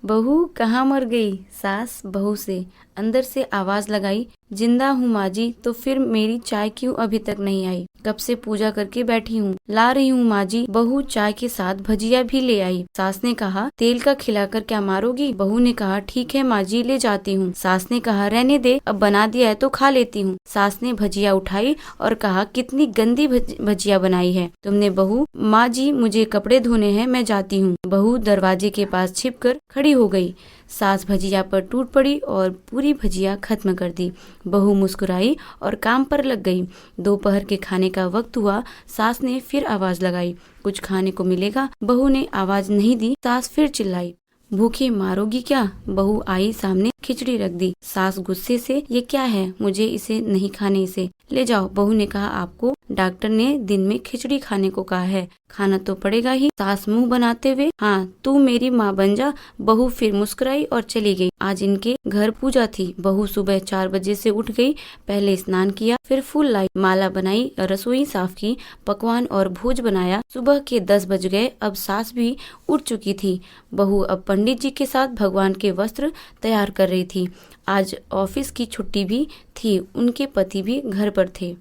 बहू कहाँ मर गई? सास बहू से अंदर से आवाज लगाई। जिंदा हूँ माँ जी। तो फिर मेरी चाय क्यों अभी तक नहीं आई? कब से पूजा करके बैठी हूँ। ला रही हूँ माँ जी। बहू चाय के साथ भजिया भी ले आई। सास ने कहा तेल का खिलाकर क्या मारोगी? बहू ने कहा ठीक है माँ जी ले जाती हूँ। सास ने कहा रहने दे, अब बना दिया है तो खा लेती हूँ। सास ने भजिया उठाई और कहा कितनी गंदी भजिया बनाई है तुमने बहू। माँ जी मुझे कपड़े धोने हैं, मैं जाती हूँ। बहू दरवाजे के पास छिपकर खड़ी हो गई। सास भजिया पर टूट पड़ी और पूरी भजिया खत्म कर दी। बहू मुस्कुराई और काम पर लग गई। दोपहर के खाने का वक्त हुआ। सास ने फिर आवाज लगाई, कुछ खाने को मिलेगा? बहू ने आवाज नहीं दी। सास फिर चिल्लाई, भूखे मारोगी क्या? बहू आई सामने, खिचड़ी रख दी। सास गुस्से से ये क्या है? मुझे इसे नहीं खाने, इसे ले जाओ। बहू ने कहा आपको डॉक्टर ने दिन में खिचड़ी खाने को कहा है, खाना तो पड़ेगा ही। सास मुंह बनाते हुए हाँ तू मेरी माँ बन जा। बहू फिर मुस्कुराई और चली गई। आज इनके घर पूजा थी। बहू सुबह 4 बजे से उठ गई। पहले स्नान किया, फिर फूल लाई, माला बनाई, रसोई साफ की, पकवान और भोज बनाया। सुबह के 10 बज गए। अब सास भी उठ चुकी थी। बहू अब पंडित जी के साथ भगवान के वस्त्र तैयार कर रही थी। आज ऑफिस की छुट्टी भी थी, उनके पति भी घर पर थे।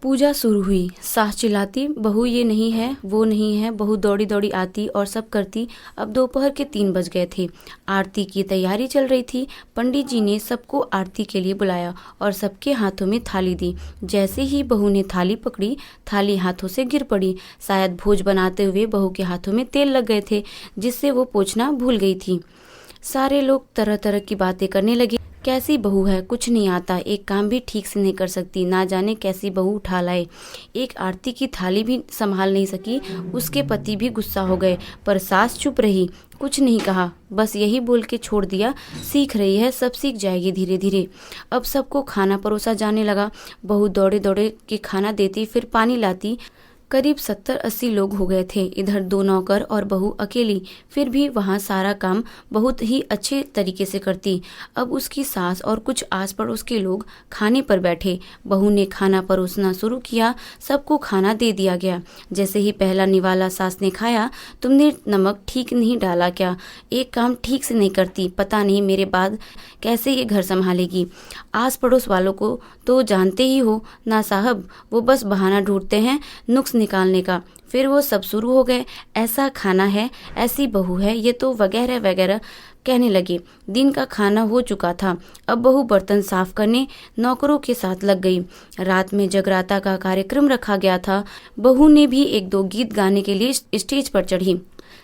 पूजा शुरू हुई। सास चिल्लाती, बहू ये नहीं है, वो नहीं है। बहू दौड़ी दौड़ी आती और सब करती। अब दोपहर के 3 बज गए थे। आरती की तैयारी चल रही थी। पंडित जी ने सबको आरती के लिए बुलाया और सबके हाथों में थाली दी। जैसे ही बहू ने थाली पकड़ी, थाली हाथों से गिर पड़ी। शायद भोज बनाते हुए बहू के हाथों में तेल लग गए थे, जिससे वो पोंछना भूल गई थी। सारे लोग तरह तरह की बातें करने लगे। कैसी बहू है, कुछ नहीं आता, एक काम भी ठीक से नहीं कर सकती, ना जाने कैसी बहू उठा लाए। एक आरती की थाली भी संभाल नहीं सकी। उसके पति भी गुस्सा हो गए, पर सास चुप रही, कुछ नहीं कहा, बस यही बोल के छोड़ दिया, सीख रही है, सब सीख जाएगी धीरे धीरे। अब सबको खाना परोसा जाने लगा। बहू दौड़े दौड़े के खाना देती, फिर पानी लाती। करीब 70-80 लोग हो गए थे। इधर 2 नौकर और बहू अकेली, फिर भी वहाँ सारा काम बहुत ही अच्छे तरीके से करती। अब उसकी सास और कुछ आस पड़ोस के लोग खाने पर बैठे। बहू ने खाना परोसना शुरू किया। सबको खाना दे दिया गया। जैसे ही पहला निवाला सास ने खाया, तुमने नमक ठीक नहीं डाला क्या? एक काम ठीक से नहीं करती, पता नहीं मेरे बाद कैसे ये घर संभालेगी। आस पड़ोस वालों को तो जानते ही हो ना साहब, वो बस बहाना ढूंढते हैं नुक्स निकालने का। फिर वो सब शुरू हो गए, ऐसा खाना है, ऐसी बहू है, ये तो वगैरह वगैरह कहने लगे। दिन का खाना हो चुका था। अब बहू बर्तन साफ करने नौकरों के साथ लग गई। रात में जगराता का कार्यक्रम रखा गया था। बहू ने भी 1-2 गीत गाने के लिए स्टेज पर चढ़ी।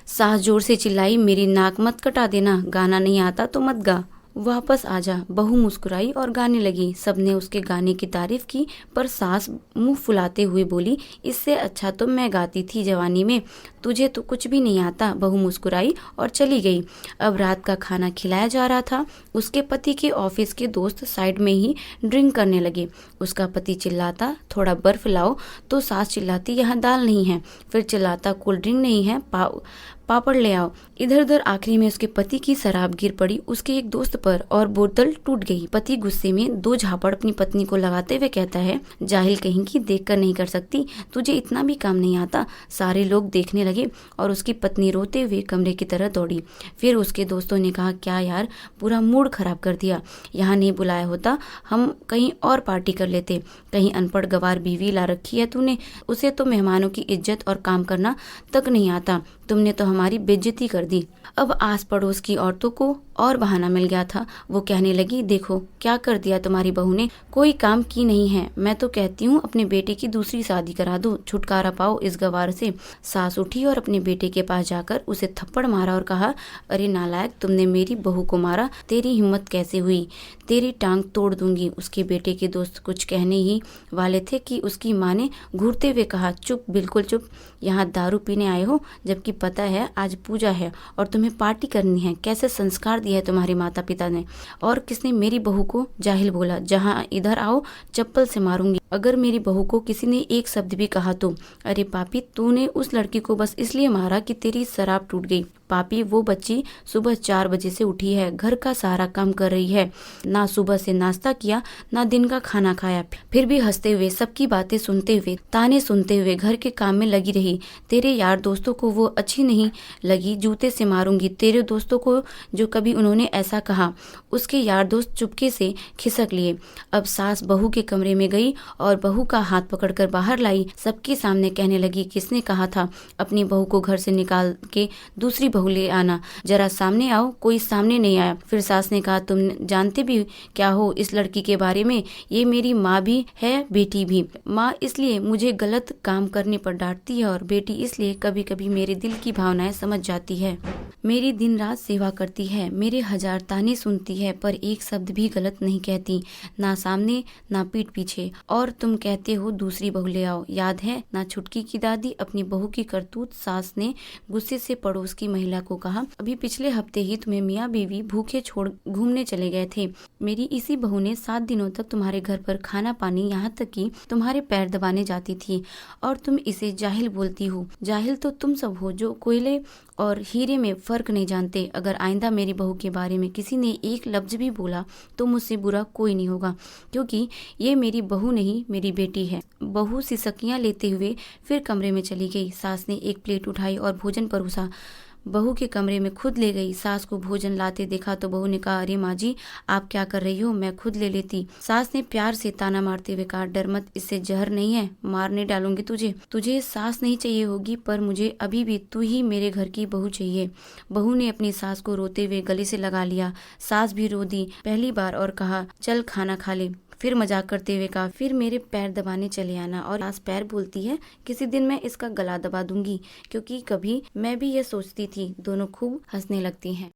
सास जोर से चिल्लाई, मेरी नाक मत कटा देना, गाना नहीं आता तो मत गा, वापस आजा। बहू मुस्कुराई और गाने लगी। सबने उसके गाने की तारीफ की, पर सास मुंह फुलाते हुए बोली, इससे अच्छा तो मैं गाती थी जवानी में, तुझे तो कुछ भी नहीं आता। बहू मुस्कुराई और चली गई। अब रात का खाना खिलाया जा रहा था। उसके पति के ऑफिस के दोस्त साइड में ही ड्रिंक करने लगे। उसका पति चिल्लाता, थोड़ा बर्फ लाओ, तो सास चिल्लाती, यहाँ दाल नहीं है। फिर चिल्लाता, कोल्ड ड्रिंक नहीं है, पापड़ ले आओ। इधर उधर आखिरी में उसके पति की शराब गिर पड़ी उसके एक दोस्त पर और बोतल टूट गई। पति गुस्से में 2 झापड़ अपनी पत्नी को लगाते हुए कहता है, जाहिल कहीं की, देख कर नहीं कर सकती, तुझे इतना भी काम नहीं आता। सारे लोग देखने लगे और उसकी पत्नी रोते हुए कमरे की तरह दौड़ी। फिर उसके दोस्तों ने कहा, क्या यार, पूरा मूड खराब कर दिया, यहाँ नहीं बुलाया होता, हम कहीं और पार्टी कर लेते। कहीं अनपढ़ गवार बीवी ला रखी है तूने, उसे तो मेहमानों की इज्जत और काम करना तक नहीं आता, तुमने तो हमारी बेइज्जती कर दी। अब आस पड़ोस की औरतों को और बहाना मिल गया था। वो कहने लगी, देखो क्या कर दिया तुम्हारी बहू ने, कोई काम की नहीं है। मैं तो कहती हूँ अपने बेटे की दूसरी शादी करा दो, छुटकारा पाओ इस गवार से। सास उठी और अपने बेटे के पास जाकर उसे थप्पड़ मारा और कहा, अरे नालायक, तुमने मेरी बहू को मारा, तेरी हिम्मत कैसे हुई, तेरी टांग तोड़ दूंगी। उसके बेटे के दोस्त कुछ कहने ही वाले थे कि उसकी माँ ने घूरते हुए कहा, चुप, बिल्कुल चुप, यहाँ दारू पीने आए हो, जबकि पता है आज पूजा है और तुम्हें पार्टी करनी है। कैसे संस्कार दिया है तुम्हारे माता पिता ने, और किसने मेरी बहू को जाहिल बोला, जहाँ इधर आओ चप्पल से मारूंगी। अगर मेरी बहू को किसी ने एक शब्द भी कहा तो, अरे पापी, तूने उस लड़की को बस इसलिए मारा कि तेरी शराब टूट गई। पापी, वो बच्ची सुबह 4 बजे से उठी है, घर का सारा काम कर रही है, ना सुबह से नाश्ता किया, ना दिन का खाना खाया, फिर भी हंसते हुए, सबकी बातें सुनते हुए, ताने सुनते हुए घर के काम में लगी रही। तेरे यार दोस्तों को वो अच्छी नहीं लगी, जूते से मारूंगी। तेरे दोस्तों को जो कभी उन्होंने ऐसा कहा, उसके यार दोस्त चुपके से खिसक लिए। अब सास बहू के कमरे में गई और बहू का हाथ पकड़कर बाहर लाई। सबके सामने कहने लगी, किसने कहा था अपनी बहू को घर से निकाल के दूसरी बहू ले आना? जरा सामने आओ। कोई सामने नहीं आया। फिर सास ने कहा, तुम जानते भी क्या हो इस लड़की के बारे में? ये मेरी माँ भी है, बेटी भी। माँ इसलिए मुझे गलत काम करने पर डांटती है और बेटी इसलिए कभी कभी मेरे दिल की भावनाएं समझ जाती है। मेरी दिन रात सेवा करती है, मेरे 1000 ताने सुनती है, पर एक शब्द भी गलत नहीं कहती, ना सामने ना पीठ पीछे। और तुम कहते हो दूसरी बहू ले आओ। याद है ना छुटकी की दादी? अपनी बहू की करतूत सास ने गुस्से से पड़ोस की महिला को कहा, अभी पिछले हफ्ते ही तुम्हें मियाँ बीवी भूखे छोड़ घूमने चले गए थे। मेरी इसी बहू ने 7 दिनों तक तुम्हारे घर पर खाना पानी, यहाँ तक कि तुम्हारे पैर दबाने जाती थी, और तुम इसे जाहिल बोलती हो। जाहिल तो तुम सब हो जो कोयले और हीरे में फर्क नहीं जानते। अगर आइंदा मेरी बहू के बारे में किसी ने एक लफ्ज भी बोला तो मुझसे बुरा कोई नहीं होगा, क्योंकि ये मेरी बहू नहीं, मेरी बेटी है। बहू सिसकियां लेते हुए फिर कमरे में चली गई। सास ने एक प्लेट उठाई और भोजन परोसा, बहू के कमरे में खुद ले गई। सास को भोजन लाते देखा तो बहू ने कहा, अरे माँ जी, आप क्या कर रही हो? मैं खुद ले लेती। सास ने प्यार से ताना मारते हुए कहा, डर मत, इससे जहर नहीं है, मारने डालूंगी तुझे। तुझे सास नहीं चाहिए होगी, पर मुझे अभी भी तू ही मेरे घर की बहू चाहिए। बहू ने अपनी सास को रोते हुए गले से लगा लिया। सास भी रो दी पहली बार और कहा, चल खाना खा ले। फिर मजाक करते हुए कहा, फिर मेरे पैर दबाने चले आना। और सास पैर बोलती है, किसी दिन मैं इसका गला दबा दूंगी, क्योंकि कभी मैं भी ये सोचती थी। दोनों खूब हंसने लगती हैं।